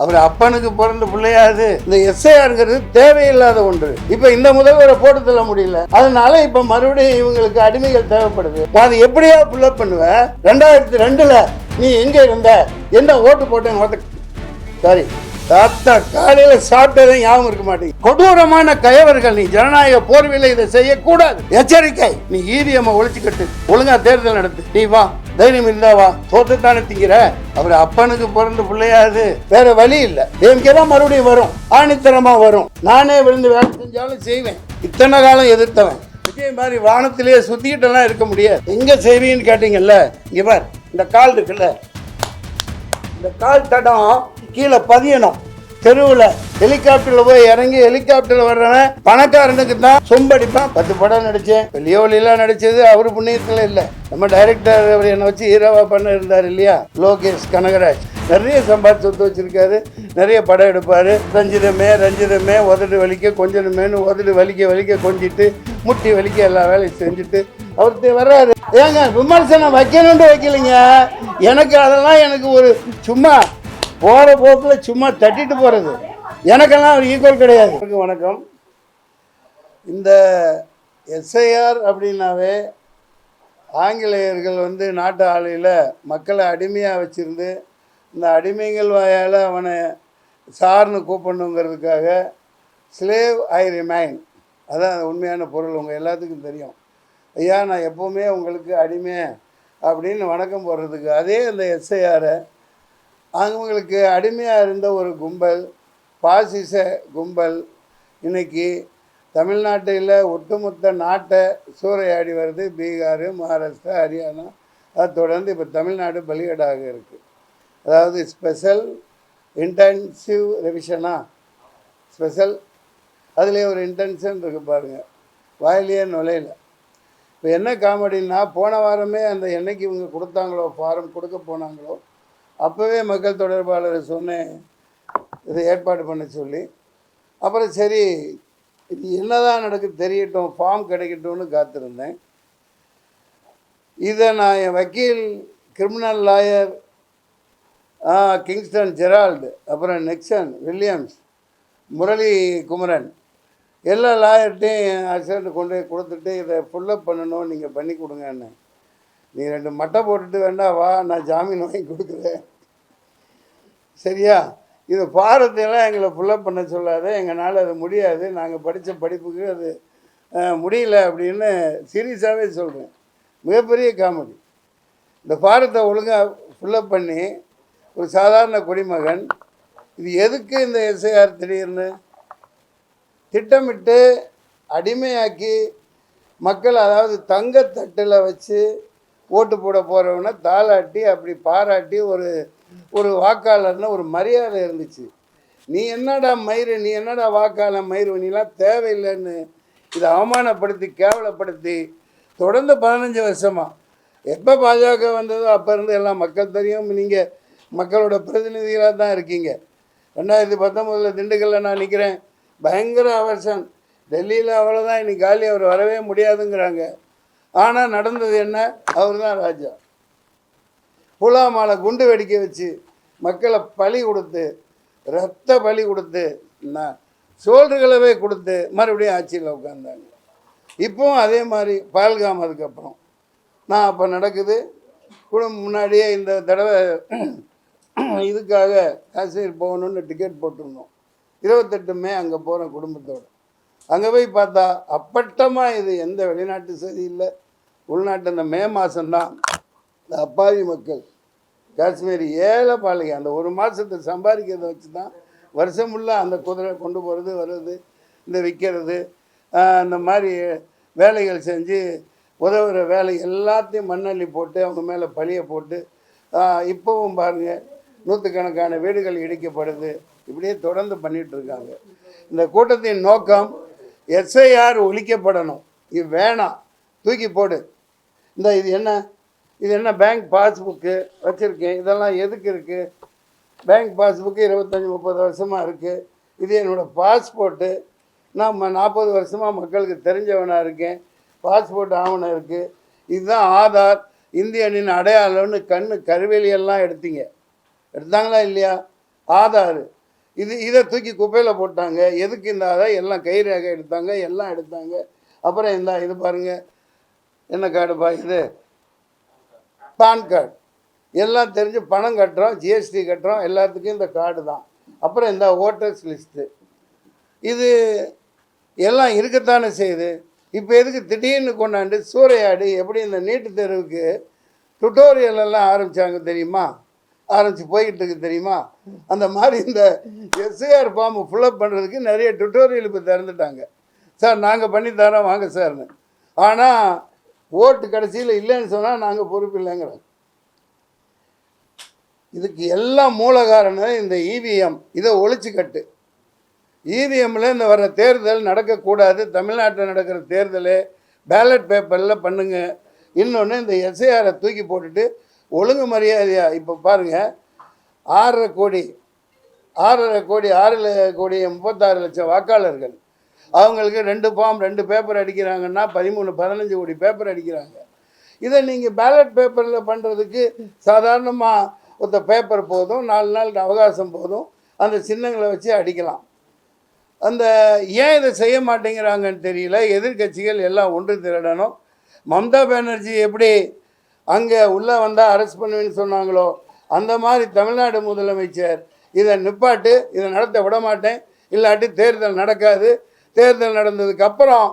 அவர் அப்பனுக்கு பிறந்த பிள்ளையாது. இந்த எஸ்ஐஆருங்கிறது தேவையில்லாத ஒன்று. இப்ப இந்த முதல்வரை போட்டு தள்ள முடியல, அதனால இப்ப மறுபடியும் இவங்களுக்கு அடிமைகள் தேவைப்படுது. அது எப்படியா புல்லப் பண்ணுவ? 2002ல நீ எங்க இருந்த, என்ன ஓட்டு போட்டேன்? சாரி, தாத்தா காலையில சாப்பிட்டதே ஞாபகம் இருக்க மாட்டேங்குது. கொடூரமான கயவர்கள். நீ ஜனநாயக போர்வில இதை செய்யக்கூடாது. எச்சரிக்கை. நீ ஈவிஎம் ஒழிச்சுக்கட்டு, ஒழுங்கா தேர்தல் நடத்து. நீ வா, தைரியம் இருந்தாவா? தோத்துத்தானே திங்கிற. அவர் அப்பனுக்கு பிறந்த பிள்ளையாது, வேற வழி இல்ல. தேமிக்கதான் மறுபடியும் வரும், ஆணித்தரமா வரும். நானே விழுந்து வேலை செஞ்சாலும் செய்வேன். இத்தனை காலம் எதிர்த்தவன். விஜய் மாதிரி வானத்திலேயே சுத்திக்கிட்டு எல்லாம் இருக்க முடியாது. எங்க செய்வீன்னு கேட்டீங்கல்ல, இங்க பார், இந்த கால் இருக்குல்ல, இந்த கால் தடம் கீழே பதியணும். தெருவில் ஹெலிகாப்டர்ல போய் இறங்கி ஹெலிகாப்டர்ல வர்றவன் பணக்காரனுக்கு தான் சொம்படிப்பான். 10 படம் நடிச்சேன். வெளியோலிலாம் நடிச்சது அவரு புண்ணியத்துல இல்லை. நம்ம டைரக்டர் அவர் என்னை வச்சு ஹீரோவா பண்ண இருந்தார் இல்லையா, லோகேஷ் கனகராஜ். நிறைய சம்பாதிச்சு சொத்து வச்சிருக்காரு, நிறைய படம் எடுப்பாரு. ரஞ்சிதமே உதடு வலிக்க கொஞ்சமேனு உதடு வலிக்க கொஞ்சிட்டு முட்டி வலிக்க எல்லா வேலையும் செஞ்சுட்டு அவர் வர்றாரு. ஏங்க விமர்சனம் வைக்கணும்னு வைக்கலைங்க, எனக்கு அதெல்லாம் எனக்கு ஒரு சும்மா போகிற போக்கில் சும்மா தட்டிட்டு போகிறது. எனக்கெல்லாம் ஒரு ஈக்குவல் கிடையாது. வணக்கம். இந்த எஸ்ஐஆர் அப்படின்னாவே ஆங்கிலேயர்கள் நாட்டு ஆளுயில் மக்களை அடிமையாக வச்சுருந்து இந்த அடிமைகள் வாயால் அவனை சார்னு கூப்பிடணுங்கிறதுக்காக ஸ்லேவ் ஐ ரிமைன், அதான் உண்மையான பொருள். உங்கள் எல்லாத்துக்கும் தெரியும். ஐயா நான் எப்போவுமே உங்களுக்கு அடிமை அப்படின்னு வணக்கம் போடுறதுக்கு அதே அந்த எஸ்ஐஆரை அவங்களுக்கு அடிமையாக இருந்த ஒரு கும்பல், பாசிச கும்பல் இன்னைக்கு தமிழ்நாட்டில் ஒட்டுமொத்த நாட்டை சூறையாடி வருது. பீகார், மகாராஷ்டிரா, ஹரியானா, அது தொடர்ந்து இப்போ தமிழ்நாடு பலிகடாக இருக்குது. அதாவது ஸ்பெஷல் இன்டென்சிவ் ரெவிஷனா, ஸ்பெஷல் அதுலேயே ஒரு இன்டென்ஷன் இருக்குது பாருங்கள், வாயிலேயே நுழையில. இப்போ என்ன காமெடின்னா, போன வாரமே அந்த என்னைக்கு இவங்க கொடுத்தாங்களோ ஃபாரம் கொடுக்க போனாங்களோ அப்போவே மக்கள் தொடர்பாளர் சொன்னேன் இதை ஏற்பாடு பண்ண சொல்லி. அப்புறம் சரி இது என்னதான் நடக்குது தெரியட்டும், ஃபார்ம் கிடைக்கட்டும்னு காத்திருந்தேன். இதை நான் என் வக்கீல், கிரிமினல் லாயர் கிங்ஸ்டன் ஜெரால்டு, அப்புறம் நெக்சன் வில்லியம்ஸ், முரளி குமரன், எல்லா லாயர்கிட்டையும் அசிஸ்டண்ட்டு கொண்டு போய் கொடுத்துட்டு இதை ஃபுல்லப் பண்ணணும், நீங்கள் பண்ணி கொடுங்கன்னு. நீ 2 மட்டை போட்டுட்டு வேண்டாம் வா, நான் ஜாமீன் வாங்கி கொடுக்குறேன், சரியா? இது பாரத்தையெல்லாம் எங்களை ஃபுல்லப் பண்ண சொல்லாத, எங்களால் அது முடியாது, நாங்கள் படித்த படிப்புக்கு அது முடியல அப்படின்னு சீரியஸாகவே சொல்கிறேன். மிகப்பெரிய காமெடி. இந்த பாரத்தை ஒழுங்காக ஃபுல்லப் பண்ணி ஒரு சாதாரண குடிமகன், இது எதுக்கு இந்த எஸ்ஐஆர் திடீர்னு திட்டமிட்டு அடிமையாக்கி மக்கள், அதாவது தங்கத்தட்டில் வச்சு ஓட்டு போட போகிறவனை தாளாட்டி அப்படி பாராட்டி ஒரு வாக்காளர்னு ஒரு மரியாதை இருந்துச்சு. நீ என்னடா மயிறு, நீ என்னடா வாக்காளர் மயிறு, நீலாம் தேவையில்லைன்னு இதை அவமானப்படுத்தி கேவலப்படுத்தி தொடர்ந்து 15 வருஷமாக எப்போ பாஜக வந்ததோ அப்போ இருந்து எல்லாம் மக்கள் தெரியும். நீங்கள் மக்களோட பிரதிநிதிகளாக தான் இருக்கீங்க. 2019 திண்டுக்கல்லில் நான் நிற்கிறேன், பயங்கர அவர்ஷன். டெல்லியில் அவ்வளோதான், இன்னைக்கு காலி, அவர் வரவே முடியாதுங்கிறாங்க. ஆனால் நடந்தது என்ன? அவர் தான் ராஜா. புலாமாலை குண்டு வெடிக்க வச்சு மக்களை பலி கொடுத்து, ரத்த பலி கொடுத்து, சோல்டுகளவே கொடுத்து மறுபடியும் ஆட்சியில் உட்காந்தாங்க. இப்போவும் அதே மாதிரி பால்காம். அதுக்கப்புறம் நான் அப்போ நடக்குது குடும்பம் முன்னாடியே இந்த தடவை இதுக்காக காஷ்மீர் போகணுன்னு டிக்கெட் போட்டிருந்தோம். 28 மே அங்கே போகிறேன் குடும்பத்தோடு. அங்கே போய் பார்த்தா அப்பட்டமாக இது எந்த வெளிநாட்டு சரி இல்லை, உள்நாட்டு. அந்த மே மாதம்தான் இந்த அப்பாவி மக்கள் காஷ்மீர் ஏழை பாலிகை அந்த 1 மாதத்தை சம்பாதிக்கிறத வச்சு தான் வருஷம் ஃபுல்லாக அந்த குதிரை கொண்டு போகிறது வர்றது, இந்த விற்கிறது, அந்த மாதிரி வேலைகள் செஞ்சு உதவுகிற வேலை எல்லாத்தையும் மண்ணள்ளி போட்டு அவங்க மேலே பழியை போட்டு இப்போவும் பாருங்கள் நூற்றுக்கணக்கான வீடுகள் இடிக்கப்படுது. இப்படியே தொடர்ந்து பண்ணிகிட்டு இருக்காங்க. இந்த கூட்டத்தின் நோக்கம் எஸ்ஐஆர் ஒழிக்கப்படணும். இது வேணாம், தூக்கி போடு. இது என்ன பேங்க் பாஸ்புக்கு வச்சுருக்கேன், இதெல்லாம் எதுக்கு இருக்குது? பேங்க் பாஸ்புக்கு 25-30 வருஷமாக இருக்குது. இது என்னோடய பாஸ்போர்ட்டு. நான் 40 வருஷமாக மக்களுக்கு தெரிஞ்சவனாக இருக்கேன். பாஸ்போர்ட் ஆவணம் இருக்குது. இதுதான் ஆதார், இந்தியனின் அடையாளம்னு கருவேலியெல்லாம் எடுத்தாங்களா இல்லையா? ஆதார் இதை தூக்கி குப்பையில் போட்டாங்க. எதுக்கு இந்த ஆதார்? எல்லாம் கை ரேகை எடுத்தாங்க, எல்லாம் எடுத்தாங்க. அப்புறம் இது பாருங்கள், என்ன கார்டுப்பா இது? PAN card. எல்லாம் தெரிஞ்சு பணம் கட்டுறோம், ஜிஎஸ்டி கட்டுறோம், எல்லாத்துக்கும் இந்த கார்டு தான். அப்புறம் இந்த ஓட்டர்ஸ் லிஸ்ட்டு, இது எல்லாம் இருக்கத்தானே செய்யுது. இப்போ எதுக்கு திடீர்னு கொண்டாண்டு சூறையாடி எப்படி இந்த நீட்டு தேர்வுக்கு டுட்டோரியல் எல்லாம் ஆரம்பித்தாங்க தெரியுமா? ஆரம்பித்து போய்கிட்டு இருக்கு தெரியுமா? அந்த மாதிரி இந்த எஸ்ஐஆர் ஃபார்ம் ஃபுல்லப் பண்ணுறதுக்கு நிறைய டுட்டோரியல் இப்போ திறந்துட்டாங்க. சார் நாங்கள் பண்ணி தரோம் வாங்க சார்னு. ஆனால் ஓட்டு கடைசியில் இல்லைன்னு சொன்னால் நாங்கள் பொறுப்பு இல்லைங்கிறோம். இதுக்கு எல்லாம் மூல காரணம் இந்த இவிஎம். இதை ஒழிச்சு கட்டு. இவிஎம்மில் இந்த வர்ற தேர்தல் நடக்கக்கூடாது. தமிழ்நாட்டில் நடக்கிற தேர்தல் பேலட் பேப்பரில் பண்ணுங்க. இன்னொன்று இந்த எஸ்ஐஆரை தூக்கி போட்டுட்டு ஒழுங்கு மரியாதையாக இப்போ பாருங்கள், 6.5 கோடி 36 லட்சம் வாக்காளர்கள். அவங்களுக்கு 2 ஃபார்ம் 2 பேப்பர் அடிக்கிறாங்கன்னா 15 கோடி பேப்பர் அடிக்கிறாங்க. இதை நீங்கள் பேலட் பேப்பரில் பண்ணுறதுக்கு சாதாரணமாக ஒருத்த பேப்பர் போதும், 4 நாள் அவகாசம் போதும், அந்த சின்னங்களை வச்சு அடிக்கலாம். ஏன் இதை செய்ய மாட்டேங்கிறாங்கன்னு தெரியல. எதிர்கட்சிகள் எல்லாம் ஒன்று திரடணும். மம்தா பானர்ஜி எப்படி அங்கே உள்ளே வந்தால் அரெஸ்ட் பண்ணுவேன்னு சொன்னாங்களோ, அந்த மாதிரி தமிழ்நாடு முதலமைச்சர் இதை நிப்பாட்டு, இதை நடத்த விட மாட்டேன், இல்லாட்டி தேர்தல் நடக்காது, தேர்தல் நடந்ததுக்கப்புறம்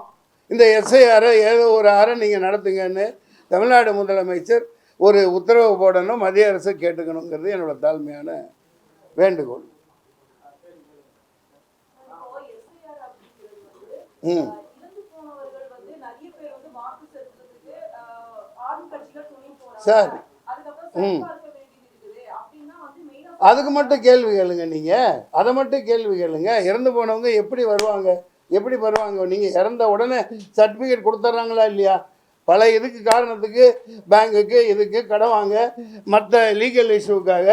இந்த எஸ்ஐஆரை ஏதோ ஒரு அறை நீங்கள் நடத்துங்கன்னு தமிழ்நாடு முதலமைச்சர் ஒரு உத்தரவு போடணும், மத்திய அரசு கேட்டுக்கணுங்கிறது என்னோட தாழ்மையான வேண்டுகோள். சார் அதுக்கு மட்டும் கேள்வி கேளுங்க. நீங்கள் அதை மட்டும் கேள்வி கேளுங்க. இறந்து போனவங்க எப்படி வருவாங்க? நீங்கள் இறந்த உடனே சர்டிஃபிகேட் கொடுத்துட்றாங்களா இல்லையா? பல இதுக்கு காரணத்துக்கு பேங்குக்கு இதுக்கு கடன் வாங்க, மற்ற லீகல் இஷ்யூக்காக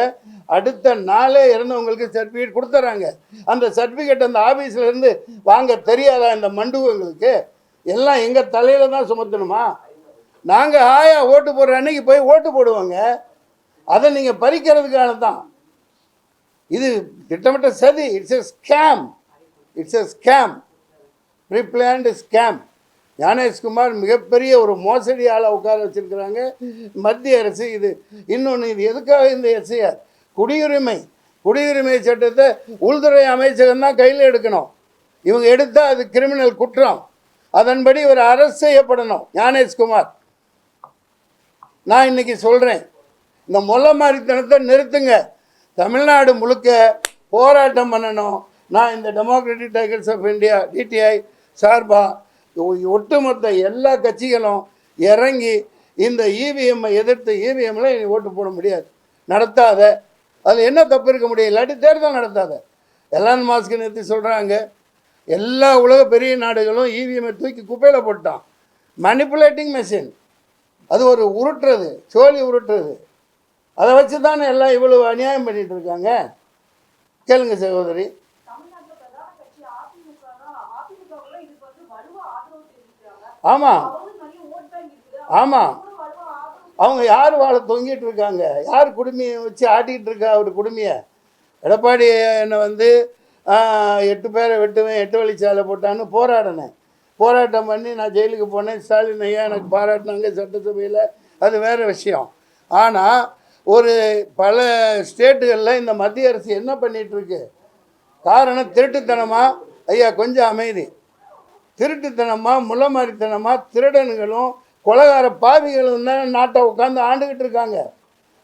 அடுத்த நாளே இறந்தவங்களுக்கு சர்டிஃபிகேட் கொடுத்துட்றாங்க. அந்த சர்டிஃபிகேட் அந்த ஆஃபீஸ்லேருந்து வாங்க தெரியாதா இந்த மண்டுவங்களுக்கு? எல்லாம் எங்கள் தலையில் தான் சுமத்தணுமா? நாங்கள் ஓட்டு போடுற அன்னைக்கு போய் ஓட்டு போடுவாங்க. அதை நீங்கள் பறிக்கிறதுக்கான தான் இது திட்டமிட்ட சதி. It's a scam, preplanned scam. Gyanesh Kumar மிகப்பெரிய ஒரு மோசடி ஆளை உட்கார வச்சுருக்கிறாங்க மத்திய அரசு. இது இன்னொன்று, இது எதுக்காக இந்த எஸ்ஐஆர்? குடியுரிமை சட்டத்தை உள்துறை அமைச்சகம் தான் கையில் எடுக்கணும். இவங்க எடுத்தால் அது கிரிமினல் குற்றம். அதன்படி ஒரு அரெஸ்ட் செய்யப்படணும் ஞானேஷ்குமார். நான் இன்னைக்கு சொல்கிறேன், இந்த மொல்ல மாதிரித்தனத்தை நிறுத்துங்க. தமிழ்நாடு முழுக்க போராட்டம் பண்ணணும். நான் இந்த democratic tigers of India DTI சார்பாக ஒட்டுமொத்த எல்லா கட்சிகளும் இறங்கி இந்த இவிஎம்மை எதிர்த்து, இவிஎம்மில் நீ ஓட்டு போட முடியாது, நடத்தாத. அதில் என்ன தப்பு இருக்க முடியும்? இல்லாட்டி தேர்தல் நடத்தாத. எலான் மாஸ்க் நிறுத்தி சொல்கிறாங்க, எல்லா உலக பெரிய நாடுகளும் இவிஎம்மை தூக்கி குப்பையில் போட்டான். Manipulating machine. அது ஒரு உருட்டுறது, சோழி உருட்டுறது. அதை வச்சு தானே எல்லாம் இவ்வளவு அநியாயம் பண்ணிட்டு இருக்காங்க. கேளுங்க சகோதரி. ஆமாம் ஆமாம், அவங்க யார் வாழை தொங்கிட்டு இருக்காங்க? யார் குடுமையை வச்சு ஆட்டிகிட்டு இருக்கா? அவர் குடுமையை எடப்பாடி என்னை 8 பேரை வெட்டுவேன், 8 வழிச்சாலை போட்டான்னு போராட்டம் பண்ணி நான் ஜெயிலுக்கு போனேன். ஸ்டாலின் ஐயா எனக்கு பாராட்டினாங்க சட்டசபையில், அது வேறு விஷயம். ஆனால் பல ஸ்டேட்டுகளில் இந்த மத்திய அரசு என்ன பண்ணிகிட்ருக்கு? காரணம் திருட்டுத்தனமாக. ஐயா கொஞ்சம் அமைதி. திருட்டுத்தனமாக, முள்ளமாரித்தனமாக திருடன்களும் கொலகார பாவிகளும் தான் நாட்டை உட்காந்து ஆண்டுகிட்டு இருக்காங்க.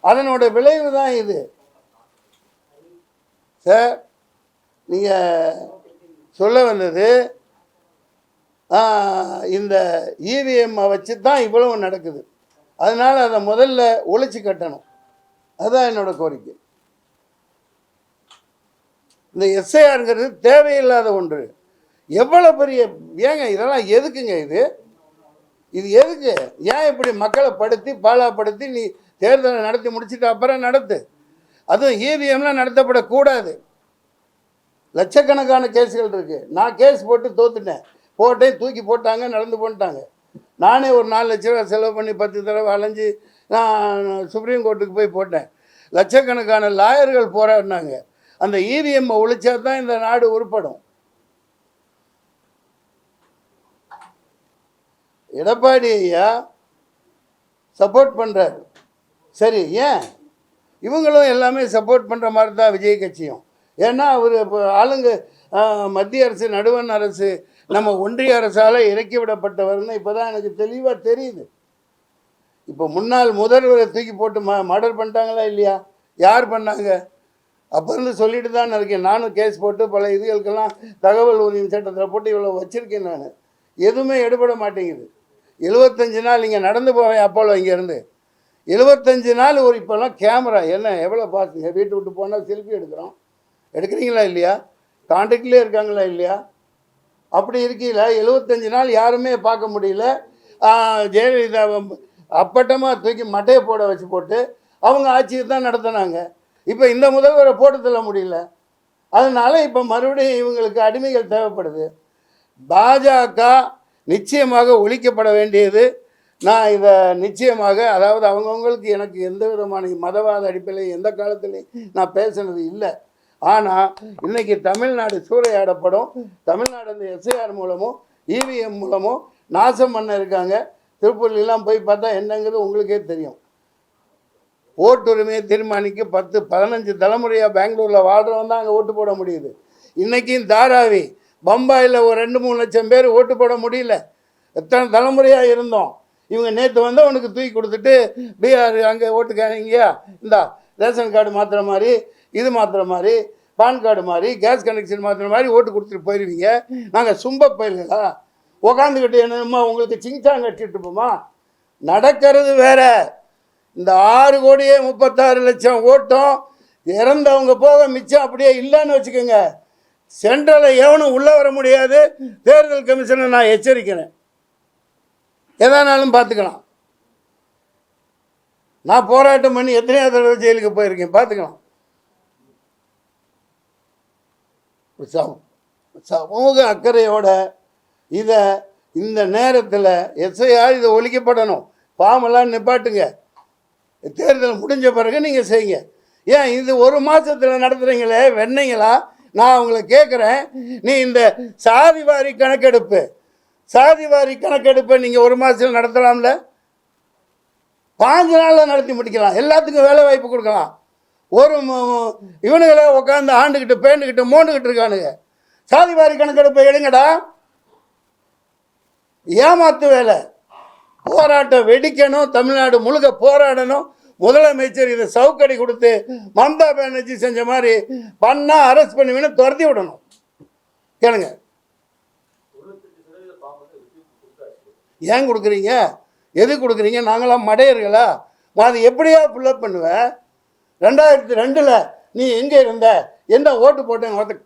அதனோட விளைவு தான் இது. சார் நீங்கள் சொல்ல வந்தது இந்த இவிஎம்மை வச்சு தான் இவ்வளவு நடக்குது. அதனால் அதை முதல்ல ஒழிச்சு கட்டணும். அதுதான் என்னோட கோரிக்கை. இந்த எஸ்ஐஆருங்கிறது தேவையில்லாத ஒன்று. எவ்வளோ பெரிய இதெல்லாம் எதுக்குங்க? இது எதுக்கு? ஏன் இப்படி மக்களை பாழாப்படுத்தி நீ தேர்தலை நடத்தி முடிச்சுட்டு அப்புறம் நடத்து. அதுவும் இவிஎம்லாம் நடத்தப்படக்கூடாது. லட்சக்கணக்கான கேஸுகள் இருக்குது. நான் கேஸ் போட்டு தோத்துட்டேன், தூக்கி போட்டாங்க, நடந்து போட்டாங்க. நானே ஒரு 4 லட்ச ரூபா செலவு பண்ணி 10 தடவை அலைஞ்சு நான் சுப்ரீம் கோர்ட்டுக்கு போய் போட்டேன். லட்சக்கணக்கான லாயர்கள் போராடினாங்க. அந்த இவிஎம் ஒழிச்சா தான் இந்த நாடு உருப்படும். எடப்பாடி ஐயா சப்போர்ட் பண்ணுறாரு, சரி, ஏன் இவங்களும் எல்லாமே சப்போர்ட் பண்ணுற மாதிரி தான் விஜய் கட்சியும். ஏன்னா அவர் இப்போ ஆளுங்க மத்திய அரசு, நடுவண் அரசு, நம்ம ஒன்றிய அரசால் இறக்கி விடப்பட்டவர்னு இப்போ தான் எனக்கு தெளிவாக தெரியுது. இப்போ முன்னாள் முதல்வரை தூக்கி போட்டு மர்டர் பண்ணிட்டாங்களா இல்லையா? யார் பண்ணாங்க? அப்போ இருந்து சொல்லிட்டு தான் இருக்கேன். நானும் கேஸ் போட்டு பல இதுகளுக்கெல்லாம் தகவல் உரிமை சட்டத்தில் போட்டு இவ்வளோ வச்சுருக்கேன். நான் எதுவுமே எடுபட மாட்டேங்குது. 75 நாள் இங்கே நடந்து போவேன் அப்போலோ இங்கேருந்து 75 நாள் ஒரு இப்போல்லாம் கேமரா என்ன எவ்வளோ பார்த்துங்க. வீட்டு விட்டு போனால் செல்ஃபி எடுக்கிறோம், எடுக்கிறீங்களா இல்லையா? கான்டாக்ட்லேயே இருக்காங்களா இல்லையா? அப்படி இருக்கையில் 75 நாள் யாருமே பார்க்க முடியல. ஜெயலலிதா அப்பட்டமாக தூக்கி மட்டையை போட வச்சு போட்டு அவங்க ஆட்சியை தான் நடத்தினாங்க. இப்போ இந்த முதல்வரை போட்டு தள்ள முடியல. அதனால இப்போ மறுபடியும் இவங்களுக்கு அடிமைகள் தேவைப்படுது. பாஜக நிச்சயமாக ஒழிக்கப்பட வேண்டியது. நான் இதை நிச்சயமாக, அதாவது அவங்கவுங்களுக்கு எனக்கு எந்த விதமான மதவாத அடிப்படையில் எந்த காலத்துலையும் நான் பேசுனது இல்லை. ஆனால் இன்றைக்கி தமிழ்நாடு சூறையாடப்படும். தமிழ்நாடு இந்த எஸ்ஐஆர் மூலமும் இவிஎம் மூலமும் நாசம் பண்ண இருக்காங்க. திருப்பூர்லாம் போய் பார்த்தா என்னங்கிறது உங்களுக்கே தெரியும். ஓட்டுரிமையை தீர்மானிக்க 10-15 தலைமுறையாக பெங்களூரில் வாழ்கிறவன் தான் அங்கே ஓட்டு போட முடியுது. இன்றைக்கும் தாராவி பம்பாயில் ஒரு 2-3 லட்சம் பேர் ஓட்டு போட முடியல. எத்தனை தலைமுறையாக இருந்தோம். இவங்க நேற்று வந்து அவனுக்கு தூக்கி கொடுத்துட்டு பீகார் அங்கே ஓட்டுக்காரங்கயா இந்தா ரேஷன் கார்டு மாற்றுற மாதிரி, இது மாற்றுற மாதிரி, பான் கார்டு மாதிரி, கேஸ் கனெக்ஷன் மாற்றுற மாதிரி ஓட்டு கொடுத்துட்டு போயிடுவீங்க. நாங்கள் சும்ப போயிடலா உக்காந்துக்கிட்டு என்னமா உங்களுக்கு சிங்சாங் கட்டிட்டு இருப்போமா? நடக்கிறது வேற. இந்த 6,36,00,000 ஓட்டம் இறந்தவங்க போக மிச்சம் அப்படியே இல்லைன்னு வச்சுக்கோங்க. சென்ட்ரலில் எவனும் உள்ளே வர முடியாது. தேர்தல் கமிஷனை நான் எச்சரிக்கிறேன். எதானாலும் பார்த்துக்கலாம். நான் போராட்டம் பண்ணி எத்தனையோ தடவை ஜெயிலுக்கு போயிருக்கேன், பார்த்துக்கலாம். சமூக அக்கறையோட இதை இந்த நேரத்தில் எஸ்ஐஆர் இதை ஒழிக்கப்படணும். பாமெல்லாம் நிப்பாட்டுங்க. தேர்தல் முடிஞ்ச பிறகு நீங்கள் செய்யுங்க. ஏன் இது ஒரு மாதத்தில் நடத்துகிறீங்களே வெண்ணீங்களா? நான் உங்களை கேட்குறேன். நீ இந்த சாதிவாரி கணக்கெடுப்பை நீங்கள் ஒரு மாதத்தில் நடத்தலாம்ல? 5 நாளில் நடத்தி முடிக்கலாம். எல்லாத்துக்கும் வேலை வாய்ப்பு கொடுக்கலாம். ஒரு இவனுங்களே உட்காந்து ஆண்டுக்கிட்டு பேண்டுக்கிட்டு மோண்டுக்கிட்டு இருக்கானுங்க. சாதிவாரி கணக்கெடுப்பை எடுங்கடா. ஏமாத்து வேலை. போராட்டம் வெடிக்கணும். தமிழ்நாடு முழுக்க போராடணும். முதலமைச்சர் இதை சவுக்கடி கொடுத்து மம்தா பானர்ஜி செஞ்ச மாதிரி பண்ணா அரெஸ்ட் பண்ணுவீன்னு துரத்தி விடணும். கேளுங்க, ஏன் கொடுக்குறீங்க? எது கொடுக்குறீங்க? நாங்களாம் மடையர்களா? அது எப்படியா ஃபுல்லப் பண்ணுவேன்? 2002 நீ எங்கே இருந்த, என்ன ஓட்டு போட்டேன்?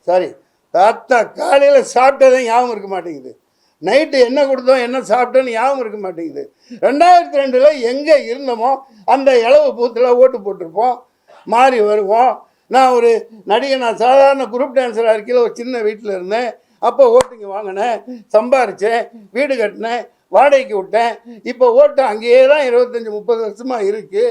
சாரி, தாத்தா காலையில் சாப்பிட்டதே ஞாபகம் இருக்க மாட்டேங்குது. நைட்டு என்ன கொடுத்தோம், என்ன சாப்பிட்டோன்னு ஞாபகம் இருக்க மாட்டேங்குது. 2002 எங்கே இருந்தோமோ அந்த இளவு பூத்தில் ஓட்டு போட்டிருப்போம். மாறி வருவோம். நான் ஒரு நடிகை, நான் சாதாரண குரூப் டான்ஸராக இருக்கையில் ஒரு சின்ன வீட்டில் இருந்தேன். அப்போ ஓட்டுங்க வாங்கினேன், சம்பாரித்தேன், வீடு கட்டினேன், வாடகைக்கு விட்டேன். இப்போ ஓட்டு அங்கேயே தான் 25-30 வருஷமாக இருக்குது.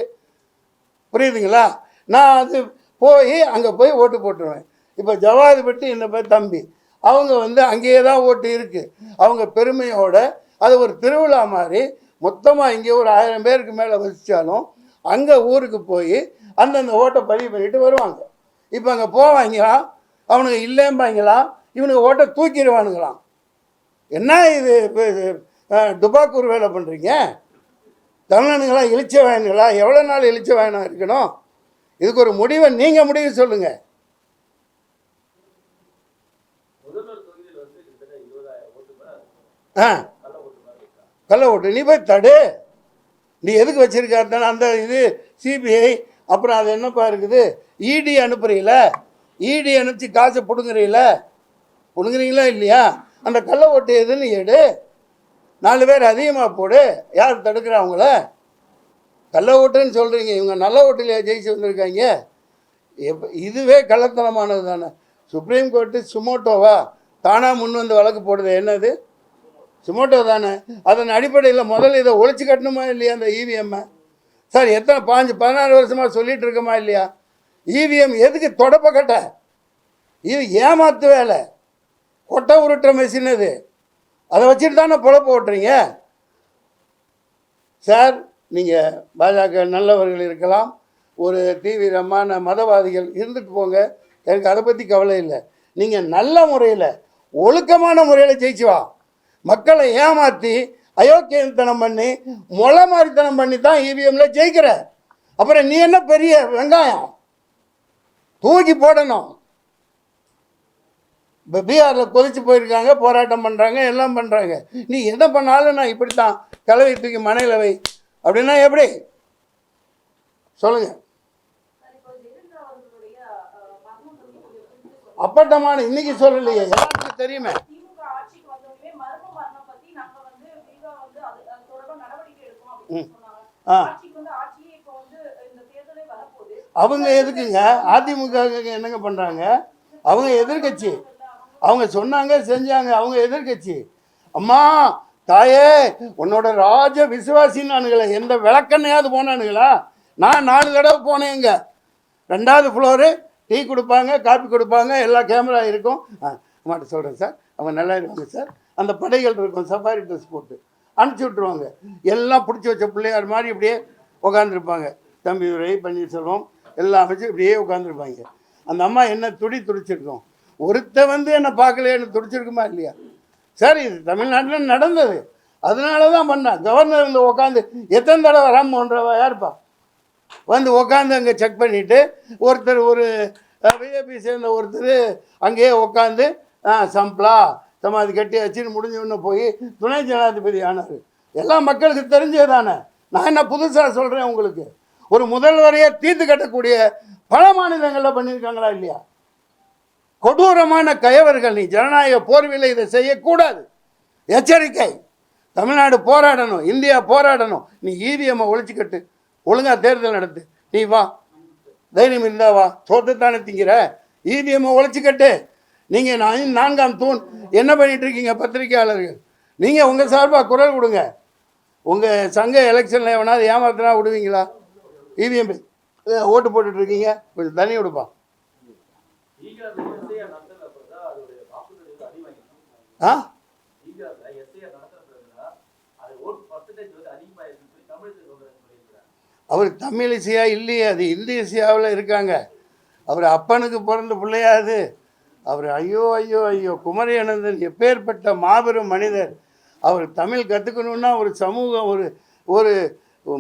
புரியுதுங்களா? நான் அது போய் அங்கே போய் ஓட்டு போட்டுருவேன். இப்போ ஜவாதுபட்டி என்ன பேர் தம்பி, அவங்க வந்து அங்கேயே தான் ஓட்டு இருக்குது. அவங்க பெருமையோட அது ஒரு திருவிழா மாதிரி மொத்தமாக இங்கே ஒரு 1000 பேருக்கு மேலே வசித்தாலும் அங்கே ஊருக்கு போய் அந்தந்த ஓட்டை பதிவு பண்ணிட்டு வருவாங்க. இப்போ அங்கே போவாங்களாம், அவனுங்க இல்லைம்பாங்களாம், இவனுக்கு ஓட்டை தூக்கிடுவானுங்களாம். என்ன இது துபாக்கூர் வேலை பண்ணுறீங்க? தமிழனுங்களா இழிச்ச வாயனுங்களா? எவ்வளோ நாள் இழிச்ச வாயனாக இருக்கணும்? இதுக்கு ஒரு முடிவை நீங்கள் முடிவு சொல்லுங்கள். கள்ள ஓட்டு நீ போய் தடு. நீ எதுக்கு வச்சிருக்காரு அந்த இது சிபிஐ, அப்புறம் அது என்னப்பா இருக்குது, இடி அனுப்புறீங்கள, இடி அனுப்பிச்சு காசை பிடுங்குறீங்களா இல்லையா? அந்த கள்ள ஓட்டு எதுன்னு எடு, 4 பேர் அதிகமாக போடு. யார் தடுக்கிறா அவங்கள? கள்ள ஓட்டுன்னு சொல்கிறீங்க, இவங்க நல்ல ஓட்டுலையா ஜெயிச்சு வந்திருக்காங்க? இதுவே கள்ளத்தனமானது தானே. சுப்ரீம் கோர்ட்டு சுமோட்டோவா தானாக முன் வந்து வழக்கு போடுது, என்னது சுமோட்டோ தானே. அதன் அடிப்படையில் முதல்ல இதை ஒழிச்சு கட்டணுமா இல்லையா? அந்த இவிஎம்மை சார் எத்தனை 16 வருஷமாக சொல்லிகிட்டு இருக்கோமா இல்லையா? இவிஎம் எதுக்கு தொடப்ப கட்ட? இது ஏமாத்து வேலை, கொட்டை உருட்டுற மெஷின் அது. அதை வச்சுட்டு தானே பொழப்பு ஓட்டுறீங்க சார். நீங்கள் பாஜக நல்லவர்கள் இருக்கலாம், ஒரு தீவிரமான மதவாதிகள் இருந்துட்டு போங்க, எனக்கு அதை பற்றி கவலை இல்லை. நீங்கள் நல்ல முறையில் ஒழுக்கமான முறையில் ஜெயிச்சு வா. மக்களை ஏமாற்றி அயோக்கியத்தனம் பண்ணி மொளை மாதிரித்தனம் பண்ணி தான் இவிஎம்ல ஜெயிக்கிற. அப்புறம் நீ என்ன பெரிய வெங்காயம்? தூக்கி போடணும். இப்போ பீகாரில் கொதிச்சு போயிருக்காங்க, போராட்டம் பண்ணுறாங்க, எல்லாம் பண்ணுறாங்க. நீ எதை பண்ணாலும் நான் இப்படித்தான் கலவை தூக்கி மனையில் வை அப்படின்னா எப்படி சொல்லுங்கள்? அப்பட்டமான இன்னைக்கு சொல்லலையே, எல்லாத்துக்கும் தெரியுமே. அவங்க எதுக்குங்க? அதிமுக என்னங்க பண்ணுறாங்க? அவங்க எதிர்கட்சி, அவங்க சொன்னாங்க செஞ்சாங்க, அவங்க எதிர்கட்சி. அம்மா தாயே உன்னோட ராஜ விசுவாசின்னானுங்களே, எந்த விளக்கண்ணையாவது போனானுங்களா? நான் 4 தடவை போனேங்க. 2வது ஃப்ளோரு, டீ கொடுப்பாங்க, காப்பி கொடுப்பாங்க, எல்லா கேமரா இருக்கும். அம்மாட்ட சொல்கிறேன் சார், அவங்க நல்லா இருப்பாங்க சார். அந்த படைகள் இருக்கும், சஃபாரி ட்ரெஸ் போட்டு அனுப்பிச்சி விட்ருவாங்க. எல்லாம் பிடிச்சி வச்ச பிள்ளையார் மாதிரி இப்படியே உட்காந்துருப்பாங்க. தம்பி துரை, பன்னீர்செல்வம் எல்லாம் வச்சு இப்படியே உட்காந்துருப்பாங்க. அந்த அம்மா என்ன துடிச்சிருக்கோம். ஒருத்த வந்து என்னை பார்க்கலையேன்னு துடிச்சிருக்குமா இல்லையா? சரி, இது தமிழ்நாட்டில் நடந்தது, அதனால தான் பண்ணேன். கவர்னர் வந்து உட்காந்து எத்தனை தடவை ராம்மோகன்றவா யாருப்பா வந்து உட்காந்து அங்கே செக் பண்ணிவிட்டு, ஒருத்தர் ஒரு பிஜேபி சேர்ந்த ஒருத்தர் அங்கேயே உட்காந்து சம்பளா சமாதி கட்டி வச்சுன்னு முடிஞ்சவொன்னே போய் துணை ஜனாதிபதி ஆனார். எல்லாம் மக்களுக்கு தெரிஞ்சே தானே. நான் என்ன புதுசாக சொல்கிறேன் உங்களுக்கு? ஒரு முதல்வரையே தீர்த்து கட்டக்கூடிய பல மாநிலங்களில் பண்ணியிருக்காங்களா இல்லையா? கொடூரமான கயவர்கள். நீ ஜனநாயக போர்விலை இதை செய்யக்கூடாது. எச்சரிக்கை. தமிழ்நாடு போராடணும், இந்தியா போராடணும். நீ இவிஎம்மை ஒழிச்சுக்கட்டு, ஒழுங்காக தேர்தல் நடத்து. நீ வா, தைரியம் இருந்தா வா. தோத்துத்தானே திங்கிற? இவிஎம்மை ஒழிச்சுக்கட்டு. நீங்கள் 4ஆம் தூண் என்ன பண்ணிட்டு இருக்கீங்க பத்திரிகையாளர்கள்? நீங்கள் உங்கள் சார்பாக குரல் கொடுங்க. உங்கள் சங்க எலெக்ஷனில் எவனாவது ஏமாத்தினா விடுவீங்களா? இவிஎம் ஓட்டு போட்டுட்ருக்கீங்க, கொஞ்சம் தண்ணி கொடுப்பா. ஆ அவர் தமிழிசையா இல்லையே, அது இந்தியசியாவில் இருக்காங்க. அவர் அப்பனுக்கு பிறந்த பிள்ளையாது அவர். ஐயோ ஐயோ ஐயோ, குமரி அனந்தன் எப்பேற்பட்ட மாபெரும் மனிதர். அவர் தமிழ் கற்றுக்கணுன்னா ஒரு சமூகம், ஒரு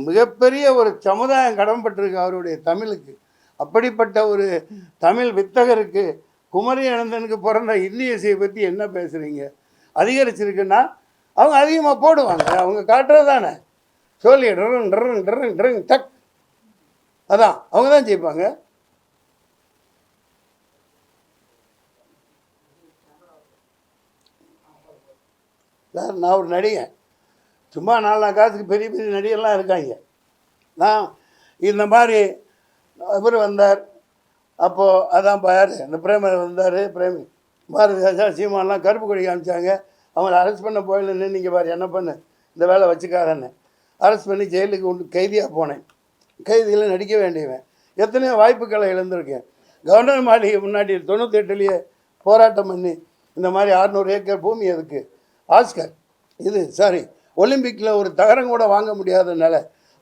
மிகப்பெரிய ஒரு சமுதாயம் கடன்பட்டிருக்கு அவருடைய தமிழுக்கு. அப்படிப்பட்ட ஒரு தமிழ் வித்தகருக்கு, குமரி அனந்தனுக்கு பிறந்த இந்தியசியை பற்றி என்ன பேசுகிறீங்க? அதிகரிச்சிருக்குன்னா அவங்க அதிகமாக போடுவாங்க, அவங்க காட்டுறது தானே. சொல்லி டக், அதான் அவங்க தான் ஜெயிப்பாங்க. சார், நான் ஒரு நடிகன், சும்மா 4 காசுக்கு பெரிய பெரிய நடிகர்லாம் இருக்காங்க. நான் இந்த மாதிரி இவர் வந்தார், அப்போது அதான் பாரு இந்த பிரேம வந்தார், பிரேமி பாரதி ராஜா சீமானெலாம் கருப்பு கொடி காமிச்சாங்க. அவங்கள அரெஸ்ட் பண்ண போயில நீங்கள் பாரு என்ன பண்ணு, இந்த வேலை வச்சுக்காதன்னு அரெஸ்ட் பண்ணி ஜெயிலுக்கு உண்டு கைதியாக போனேன். கைதியில் நடிக்க வேண்டியவன். எத்தனையோ வாய்ப்புகளை இழந்திருக்கேன். கவர்னர் மாளிகை முன்னாடி 98லேயே போராட்டம் பண்ணி இந்த மாதிரி 600 ஏக்கர் பூமி எதுக்கு, ஆஸ்கர் இது சாரி ஒலிம்பிக்கில் ஒரு தகரம் கூட வாங்க முடியாதனால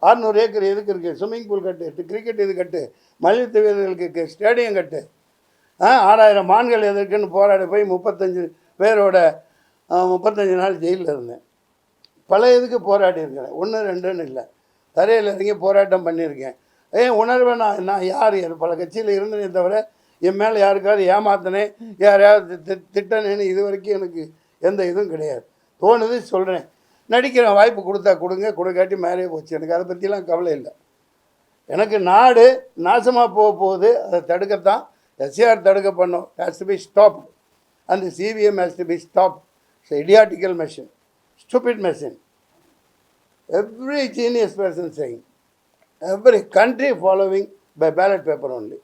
600 ஏக்கர் எதுக்கு இருக்குது? ஸ்விம்மிங் பூல் கட்டு, கிரிக்கெட் இது கட்டு, மல்யுத்த வீரர்களுக்கு ஸ்டேடியம் கட்டு, 6000 மான்கள் எதற்குன்னு போராடி போய் 35 பேரோட 35 நாள் ஜெயிலில் இருந்தேன். பல இதுக்கு போராடி இருக்கிறேன், 1 2ன்னு இல்லை, தரையில் இறங்கி போராட்டம் பண்ணியிருக்கேன். உணர்வை நான் யார் பல கட்சியில் இருந்தேனே தவிர என் மேலே யாருக்காவது ஏமாத்தினேன், யாரையாவது திட்டனேன்னு இது வரைக்கும் எனக்கு எந்த இதுவும் கிடையாது. தோணுது சொல்கிறேன், நடிக்கிறேன். வாய்ப்பு கொடுத்தா கொடுங்க, கொடுக்காட்டி மேலே போச்சு. எனக்கு அதை பற்றிலாம் கவலை இல்லை. எனக்கு நாடு நாசமாக போகுது, அதை தடுக்கத்தான் எஸ்ஆர் தடுக்க பண்ணோம். Has to be stop and the CVM has to be stop. It's idiotical machine, stupid machine. Every genius person saying, every country following by ballot paper only.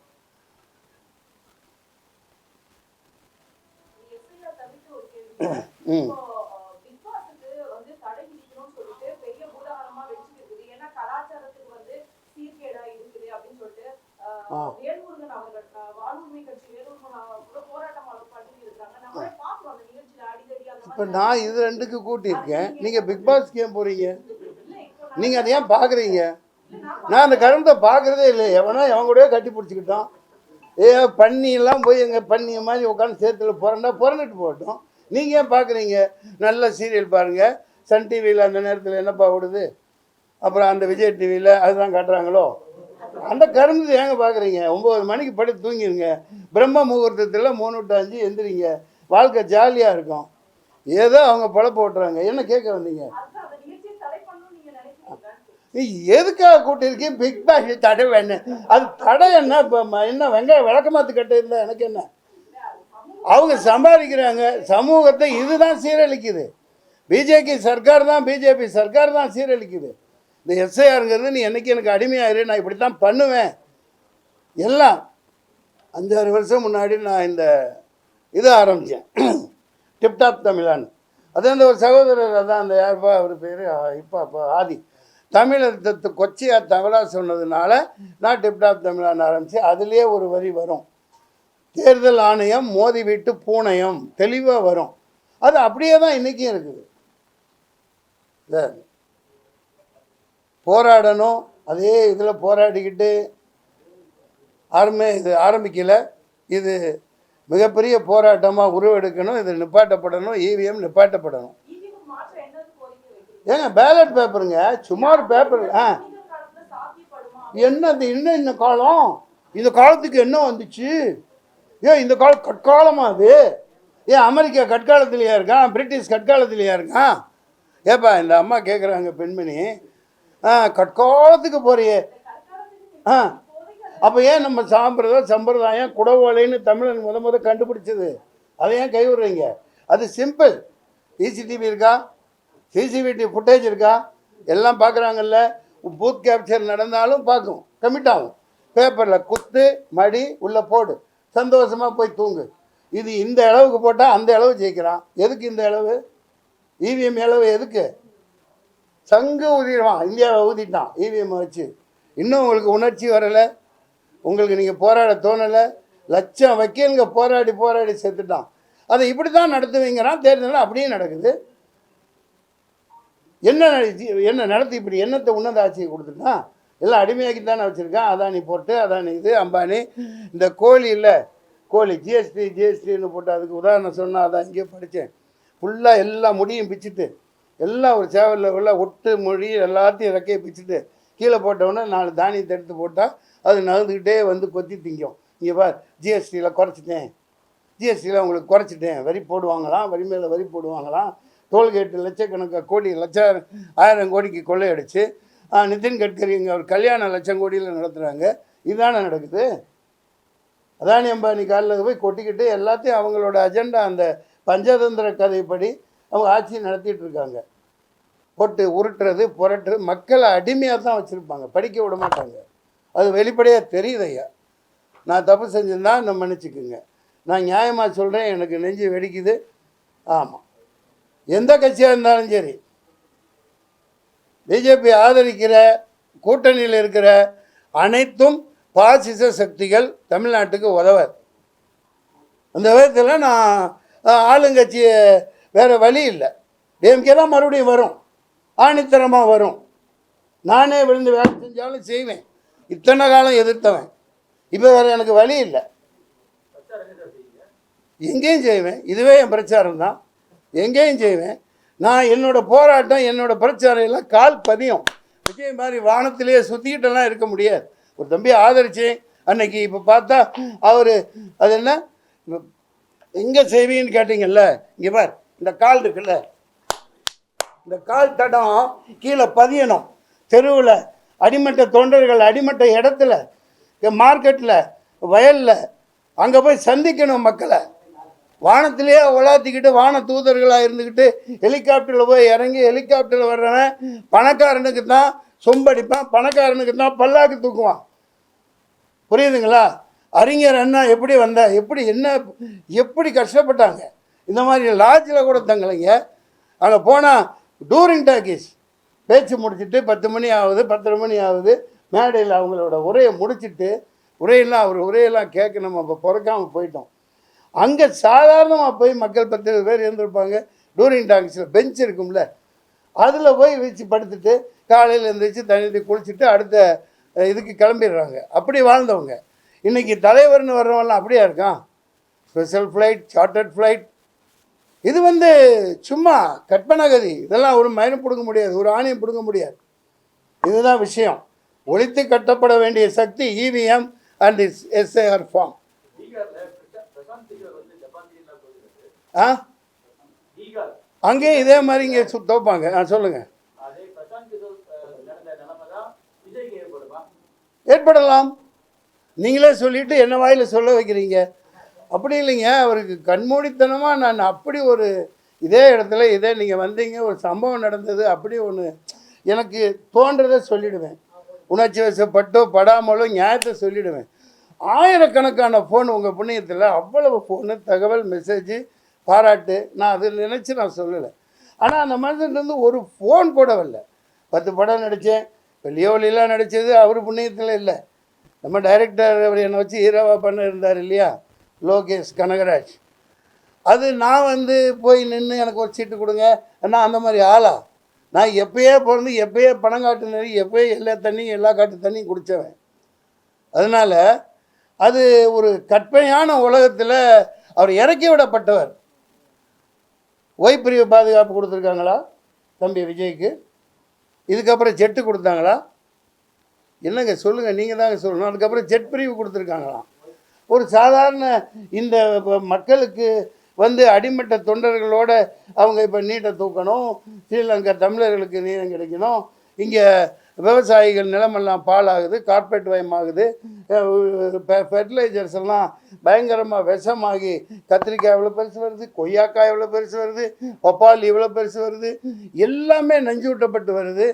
இப்போ நான் இது ரெண்டுக்கு கூட்டியிருக்கேன், நீங்கள் பிக் பாஸ்க்கு ஏன் போகிறீங்க? நீங்கள் அதை ஏன் பார்க்குறீங்க? நான் அந்த கருமத்தை பார்க்குறதே இல்லை. எவனோ எவன் கூடயோ கட்டி பிடிச்சிக்கிட்டோம். பண்ணியெல்லாம் போய் எங்கள் பண்ணிய மாதிரி உட்காந்து சேத்துல புறந்துட்டு போகட்டும். நீங்கள் ஏன் பார்க்குறீங்க? நல்ல சீரியல் பாருங்கள். சன் டிவியில் அந்த நேரத்தில் என்னப்பா ஓடுது, அப்புறம் அந்த விஜய் டிவியில் அதுதான் காட்டுறாங்களோ, அந்த கருமத்தை ஏங்க பார்க்குறீங்க? 9 மணிக்கு படுத்து தூங்கிடுங்க. பிரம்ம முகூர்த்தத்தில் 3 to 5 எந்திரிங்க. வாழ்க்கை ஜாலியாக இருக்கும். ஏதோ அவங்க பொழப்ப ஓட்டுறாங்க. என்ன கேட்க வந்தீங்க? எதுக்காக கூட்டியிருக்கேன்? பிக் பாஸ் தடை வேணும். அது தடை என்ன? இப்போ என்ன வெங்காயம் விளக்கமாத்து கட்ட இருந்தால் எனக்கு என்ன? அவங்க சம்பாதிக்கிறாங்க. சமூகத்தை இதுதான் சீரழிக்குது. பிஜேபி சர்க்கார் தான் சீரழிக்குது. இந்த எஸ்ஐஆருங்கிறது, நீ என்னைக்கு எனக்கு அடிமையாயிரு, நான் இப்படி தான் பண்ணுவேன். எல்லாம் 5-6 வருஷம் முன்னாடி நான் இந்த இதை ஆரம்பித்தேன், டிப்டாப் தமிழான்னு. அது அந்த ஒரு சகோதரர், அதான் அந்த யாருப்பா அவர் பேர், இப்போ ஆதி தமிழத்தை கொச்சையாக தவறாக சொன்னதுனால நான் டிப்டாப் தமிழான்னு ஆரம்பித்து, அதுலேயே ஒரு வரி வரும், தேர்தல் ஆணையம் மோதி விட்டு பூணையம், தெளிவாக வரும். அது அப்படியே தான் இன்றைக்கும் இருக்குது. போராடணும், அதே இதில் போராடிக்கிட்டு இது ஆரம்பிக்கலை. இது மிகப்பெரிய போராட்டமாக உருவெடுக்கணும். இது நிப்பாட்டப்படணும். இவிஎம் நிப்பாட்டப்படணும். ஏங்க பேலட் பேப்பருங்க, சும்மா ஒரு பேப்பர். என்னது இன்னும் இந்த காலம்? இந்த காலத்துக்கு என்ன வந்துச்சு? ஏன் இந்த காலம் கற்காலமாக அது? ஏன் அமெரிக்கா கற்காலத்திலேயா இருக்கான்? பிரிட்டிஷ் கற்காலத்திலேயா இருக்கான்? ஏப்பா இந்த அம்மா கேட்குறாங்க, பெண்மணி, கற்காலத்துக்கு போறியே. அப்போ ஏன் நம்ம சம்பிரதாயம் குடவோலைன்னு தமிழன் முத கண்டுபிடிச்சது, அதை ஏன் கைவிடுறீங்க? அது சிம்பிள். சிசிடிவி இருக்கா, சிசிடிவி ஃபுட்டேஜ் இருக்கா, எல்லாம் பார்க்குறாங்கல்ல. பூத் கேப்சர் நடந்தாலும் பார்க்கும், கமிட் ஆகும். பேப்பரில் குத்து மடி உள்ளே போடு, சந்தோஷமாக போய் தூங்கு. இது இந்த அளவுக்கு போட்டால் அந்த அளவு ஜெயிக்கிறான். எதுக்கு இந்த அளவு? இவிஎம் அளவு எதுக்கு? சங்கு ஊதிடுவான், இந்தியாவை ஊதிட்டான் இவிஎம் வச்சு. இன்னும் உங்களுக்கு உணர்ச்சி வரலை, உங்களுக்கு நீங்கள் போராட தோணலை. லட்சம் வக்கீலுங்க போராடி செத்துட்டான். அதை இப்படி தான் நடத்துவீங்கிறான். தேர்தல் அப்படியே நடக்குது. என்ன நடத்தி இப்படி என்னத்தை உன்னத ஆட்சியை கொடுத்துட்டான்? எல்லாம் அடிமையாக்கி தானே வச்சுருக்கான். அதானி போட்டு, அதானி இது, அம்பானி. இந்த கோழி இல்லை, கோழி ஜிஎஸ்டின்னு போட்டு, அதுக்கு உதாரணம் சொன்னால் அதான் இங்கேயே படித்தேன். ஃபுல்லாக எல்லா முடியும் பிச்சுட்டு, எல்லாம் ஒரு சேவலில் உள்ள ஒட்டு மொழி எல்லாத்தையும் ரெக்கையை பிச்சுட்டு கீழே போட்டவுடனே 4 தானியத்தை எடுத்து போட்டால் அது நகர்ந்துக்கிட்டே வந்து கொத்தி திங்கும். இங்கே பார், ஜிஎஸ்டியில் குறைச்சிட்டேன், ஜிஎஸ்டியில் உங்களுக்கு குறைச்சிட்டேன். வரி போடுவாங்களாம், வரி மேலே வரி போடுவாங்களாம். டோல்கேட்டு லட்சக்கணக்காக கோடி, 1000 கோடிக்கு கொள்ளையடிச்சு நிதின் கட்கரி இங்கே ஒரு கல்யாணம் 1,00,000 கோடியில் நடத்துகிறாங்க. இதுதானே நடக்குது. அதானி அம்பானி காலில் போய் கொட்டிக்கிட்டு எல்லாத்தையும் அவங்களோட அஜெண்டா, அந்த பஞ்சதந்திர கதைப்படி அவங்க ஆட்சி நடத்திட்டு இருக்காங்க. போட்டு உருட்டுறது, புரட்டுறது, மக்களை அடிமையாக தான் வச்சுருப்பாங்க, படிக்க விட மாட்டாங்க. அது வெளிப்படையாக தெரியுது. ஐயா, நான் தப்பு செஞ்சிருந்தா நான் மன்னிச்சுக்குங்க. நான் நியாயமாக சொல்கிறேன், எனக்கு நெஞ்சு வெடிக்குது. ஆமாம், எந்த கட்சியாக இருந்தாலும் சரி, பிஜேபி ஆதரிக்கிற கூட்டணியில் இருக்கிற அனைத்தும் பாசிச சக்திகள் தமிழ்நாட்டுக்கு உதவாது. அந்த விதத்தில் நான் ஆளுங்கட்சியை வேறு வழி இல்லை. டிஎம்கே தான் மறுபடியும் வரும், ஆணித்தரமாக வரும். நானே விழுந்து வேலை செஞ்சாலும் செய்வேன். இத்தனை காலம் எதிர்த்தவன், இப்போ வேறு எனக்கு வழி இல்லை. எங்கேயும் செய்வேன். இதுவே என் பிரச்சாரம் தான், எங்கேயும் செய்வேன். நான் என்னோடய போராட்டம், என்னோடய பிரச்சாரம் எல்லாம் கால் பதியும். விஜய் மாதிரி வானத்திலேயே சுற்றிக்கிட்டெல்லாம் இருக்க முடியாது. ஒரு தம்பியை ஆதரித்தேன் அன்னைக்கு. இப்போ பார்த்தா அவர் அது என்ன எங்கே செய்வீன்னு கேட்டிங்கல்ல, இங்கே பார், இந்த கால் இருக்குல்ல, இந்த கால் தடம் கீழே பதியணும். தெருவில் அடிமட்ட தொண்டர்கள், அடிமட்ட இடத்துல, மார்க்கெட்டில், வயலில், அங்கே போய் சந்திக்கணும் மக்களை. வானத்திலேயே உலாத்திக்கிட்டு வான தூதர்களாக இருந்துக்கிட்டு ஹெலிகாப்டரில் போய் இறங்கி ஹெலிகாப்டரில் வர்றவன் பணக்காரனுக்கு தான் சொம்படிப்பான், பணக்காரனுக்கு தான் பல்லாக்கு தூக்குவான். புரியுதுங்களா? அறிஞர் அண்ணா எப்படி வந்தா, எப்படி கஷ்டப்பட்டாங்க. இந்த மாதிரி லாட்ஜில் கூட தங்கலைங்க. அங்கே போனால் டூரிங் டாக்கீஸ் பேச்சு முடிச்சுட்டு 10 மணி ஆகுது, 10:30 மணி ஆகுது. மேடையில் அவங்களோட உரையை முடிச்சுட்டு, உரையெல்லாம் கேட்க நம்ம அப்போ பிறக்காமல் போயிட்டோம். அங்கே சாதாரணமாக போய் மக்கள் 10 பேர் இருந்திருப்பாங்க. டூரிங் டாக்ஸில் பெஞ்ச் இருக்கும்ல, அதில் போய் வச்சு படுத்துட்டு காலையில் எழுந்திரிச்சு தண்ணி குளிச்சுட்டு அடுத்த இதுக்கு கிளம்பிடுறாங்க. அப்படி வாழ்ந்தவங்க. இன்றைக்கி தலைவர்னு வர்றவங்களாம் அப்படியா இருக்கான்? Special flight, chartered flight. இது சும்மா கற்பனகதி. இதெல்லாம் ஒரு மயிலும் பிடுங்க முடியாது, ஒரு ஆணையம் பிடுங்க முடியாது. இதுதான் விஷயம். ஒழித்து கட்டப்பட வேண்டிய சக்தி இவிஎம் அண்ட் எஸ்ஏஆர் ஃபார்ம். அங்கேயும் இதே மாதிரி இங்கே தோப்பாங்க. சொல்லுங்கள். ஏற்படலாம். நீங்களே சொல்லிட்டு என்ன வாயில் சொல்ல வைக்கிறீங்க? அப்படி இல்லைங்க. அவருக்கு கண்மூடித்தனமாக நான் அப்படி ஒரு இதே இடத்துல நீங்கள் வந்தீங்க, ஒரு சம்பவம் நடந்தது, அப்படி ஒன்று எனக்கு தோன்றதை சொல்லிவிடுவேன். உணர்ச்சி வசப்பட்டோ படாமலோ நியாயத்தை சொல்லிவிடுவேன். ஆயிரக்கணக்கான ஃபோன் உங்கள் புண்ணியத்தில், அவ்வளவு ஃபோனு, தகவல், மெசேஜு, பாராட்டு. நான் அதை நினச்சி நான் சொல்லலை. ஆனால் அந்த மனுஷன்லேருந்து ஒரு ஃபோன் கூட வரல. 10 படம் நடித்தேன். இப்போ லியோலிலாம் நடித்தது அவர் புண்ணியத்தில் இல்லை. நம்ம டைரக்டர் அவர் என்னை வச்சு ஹீரோவாக பண்ண இருந்தார் இல்லையா, லோகேஷ் கனகராஜ். அது நான் போய் நின்று எனக்கு ஒரு சீட்டு கொடுங்க, நான் அந்த மாதிரி ஆளா? நான் எப்பயே பிறந்து எப்பயே பணம் காட்டு நெறி, எப்பயே எல்லா தண்ணியும் எல்லா காட்டு தண்ணியும் குடித்தவன். அதனால் அது ஒரு கற்பனையான உலகத்தில் அவர் இறக்கி விடப்பட்டவர். பிரிவு பாதுகாப்பு கொடுத்துருக்காங்களா தம்பி விஜய்க்கு? இதுக்கப்புறம் ஜெட்டு கொடுத்தாங்களா? என்னங்க சொல்லுங்கள், நீங்கள் தாங்க சொல்லணும். அதுக்கப்புறம் ஜெட் பிரிவு கொடுத்துருக்காங்களாம். ஒரு சாதாரண இந்த மக்களுக்கு அடிமட்ட தொண்டர்களோட அவங்க இப்போ நீட்டை தூக்கணும், ஸ்ரீலங்கா தமிழர்களுக்கு நீளம் கிடைக்கணும், இங்கே விவசாயிகள் நிலமெல்லாம் பாலாகுது, கார்பரேட் வயமாகுது, ஃபெர்டிலைசர்ஸ் எல்லாம் பயங்கரமாக விஷமாகி கத்திரிக்காய் எவ்வளோ பெருசு வருது, கொய்யாக்காய் எவ்வளோ பெருசு வருது, பப்பாளி எவ்வளோ பெருசு வருது, எல்லாமே நஞ்சூட்டப்பட்டு வருது.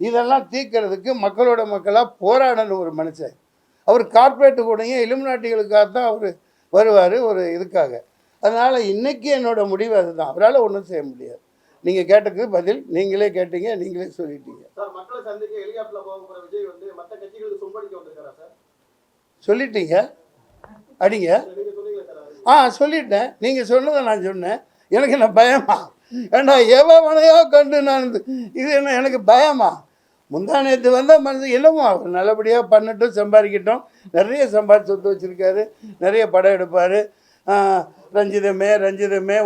இதெல்லாம் தீர்க்கறதுக்கு மக்களோட மக்களாக போராடணும் ஒரு மனுஷன். அவர் கார்பரேட்டு கூடயும் இலுமினாட்டிகளுக்காகத்தான் அவர் வருவார், ஒரு இதுக்காக. அதனால் இன்றைக்கி என்னோடய முடிவு அதுதான். அவரால் ஒன்றும் செய்ய முடியாது. நீங்கள் கேட்டதுக்கு பதில் நீங்களே கேட்டீங்க, நீங்களே சொல்லிட்டீங்க. சொல்லிட்டீங்க, அடிங்க. சொல்லிட்டேன். நீங்கள் சொன்னதை நான் சொன்னேன். எனக்கு என்ன பயமா? ஏண்டா எவனையோ கண்டு நான் இது என்ன எனக்கு பயமா? முந்தானத்து மனசு என்னமோ அவர் நல்லபடியாக பண்ணட்டும், சம்பாதிக்கட்டும். நிறைய சம்பாதிச்சு சொத்து வச்சுருக்காரு, நிறைய படம் எடுப்பார். ரஞ்சிதமே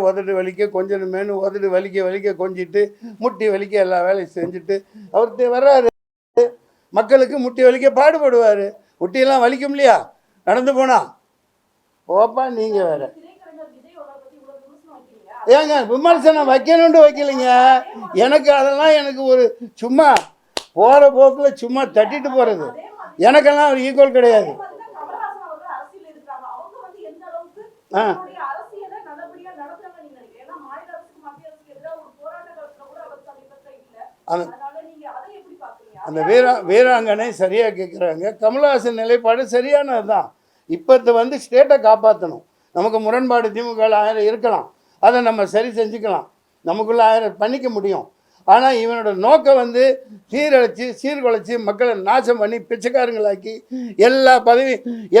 உதடு வலிக்க கொஞ்சணுமேனு உதடு வலிக்க கொஞ்சிட்டு முட்டி வலிக்க எல்லா வேலையும் செஞ்சுட்டு அவர் வர்றாரு. மக்களுக்கு முட்டி வலிக்க பாடுபடுவார். முட்டியெல்லாம் வலிக்கும் இல்லையா நடந்து போனா? ஓப்பா நீங்கள் வேறு ஏங்க விமர்சனம் வைக்கணுன்ட்டு வைக்கலைங்க. எனக்கு அதெல்லாம் எனக்கு ஒரு சும்மா போகிற போக்கில் சும்மா தட்டிட்டு போகிறது. எனக்கெல்லாம் ஒரு ஈக்குவல் கிடையாது. அந்த வீராங்கனை சரியாக கேட்குறாங்க. கமல்ஹாசன் நிலைப்பாடு சரியானது தான். இப்போ ஸ்டேட்டை காப்பாற்றணும். நமக்கு முரண்பாடு திமுக 1000 இருக்கலாம், அதை நம்ம சரி செஞ்சுக்கலாம், நமக்குள்ள 1000 பண்ணிக்க முடியும். ஆனால் இவனோட நோக்கம் சீர்குலைச்சி மக்களை நாசம் பண்ணி பிச்சைக்காரங்களாக்கி எல்லா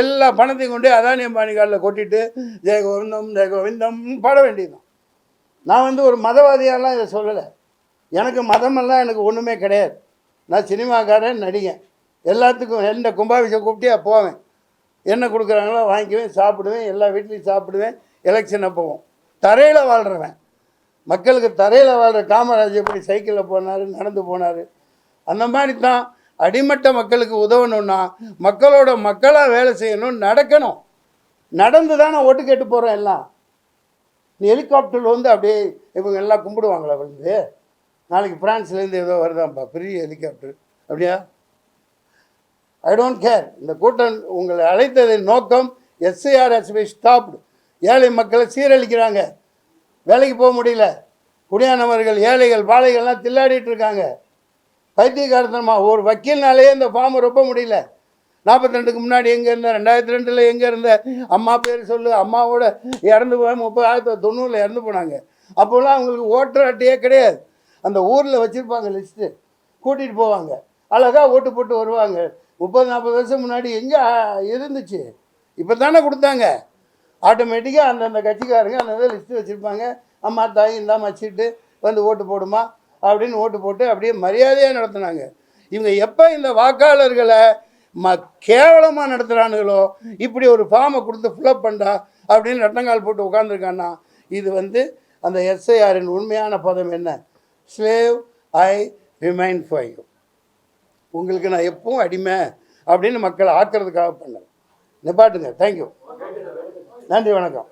எல்லா பணத்தையும் கொண்டு அதானி அம்பானி காலில் கொட்டிட்டு ஜெயகோவிந்தம் பாட வேண்டியதுதான். நான் ஒரு மதவாதியாலாம் இதை சொல்லலை. எனக்கு மதமெல்லாம் எனக்கு ஒன்றுமே கிடையாது. நான் சினிமாக்காரன், நடிகன். எல்லாத்துக்கும் எந்த கும்பாபிஷேகம் கூப்பிட்டே போவேன். என்ன கொடுக்குறாங்களோ வாங்கிக்குவேன், சாப்பிடுவேன், எல்லா வீட்லேயும் சாப்பிடுவேன். எலெக்ஷன் அப்போவும் தரையில் வாழ்கிறவன். மக்களுக்கு தரையில் வாழ்கிற காமராஜ் எப்படி சைக்கிளில் போனார், நடந்து போனார், அந்த மாதிரி தான் அடிமட்ட மக்களுக்கு உதவணும்னா மக்களோட மக்களாக வேலை செய்யணும், நடக்கணும். நடந்து தான் நான் ஓட்டு கேட்டு போகிறேன். எல்லாம் ஹெலிகாப்டரில் அப்படியே இவங்க எல்லாம் கும்பிடுவாங்களா நாளைக்கு பிரான்ஸ்லேருந்து ஏதோ வருதான்ப்பா பெரிய ஹெலிகாப்டர், அப்படியா? I don't care. இந்த கூட்டம் உங்களை அழைத்ததின் நோக்கம் எஸ்ஐஆர் ஹஸ் பீன் ஸ்டாப்டு. ஏழை மக்களை சீரழிக்கிறாங்க, வேலைக்கு போக முடியல, குடியானவர்கள், ஏழைகள், பாலைகள்லாம் தில்லாடிட்டு இருக்காங்க. பைத்தியக்காரத்தனமாக ஒரு வக்கீல்னாலே இந்த ஃபார்மை ரொம்ப முடியல. 42க்கு முன்னாடி எங்கே இருந்த, 2002 எங்கே இருந்த, அம்மா பேர் சொல்லு, அம்மாவோட இறந்து போய் 1990 இறந்து போனாங்க. அப்போல்லாம் அவங்களுக்கு ஓட்டர் அட்டையே கிடையாது. அந்த ஊரில் வச்சுருப்பாங்க லிஸ்ட்டு, கூட்டிகிட்டு போவாங்க, அழகாக ஓட்டு போட்டு வருவாங்க. 30-40 வருஷம் முன்னாடி எங்கே இருந்துச்சு? இப்போ தானே கொடுத்தாங்க. ஆட்டோமேட்டிக்காக அந்தந்த கட்சிக்காரங்க அந்த லிஸ்ட்டு வச்சுருப்பாங்க, அம்மா தாய் இந்தாம்மா சீட்டு வந்து ஓட்டு போடுமா அப்படின்னு ஓட்டு போட்டு அப்படியே மரியாதையாக நடத்துனாங்க. இவங்க எப்போ இந்த வாக்காளர்களை கேவலமாக நடத்துகிறானுங்களோ, இப்படி ஒரு ஃபார்மை கொடுத்து ஃபில்அப் பண்ணா அப்படின்னு ரெட்டங்கால் போட்டு உட்காந்துருக்கான்னா, இது அந்த எஸ்ஐஆரின் உண்மையான பதம் என்ன? Slave I remain for you. உங்களுக்கு நான் எப்பவும் அடிமை அப்படின்னு மக்களை ஆக்கிறதுக்காக பண்ணேன். நிப்பாட்டுங்க. தேங்க்யூ. நன்றி, வணக்கம்.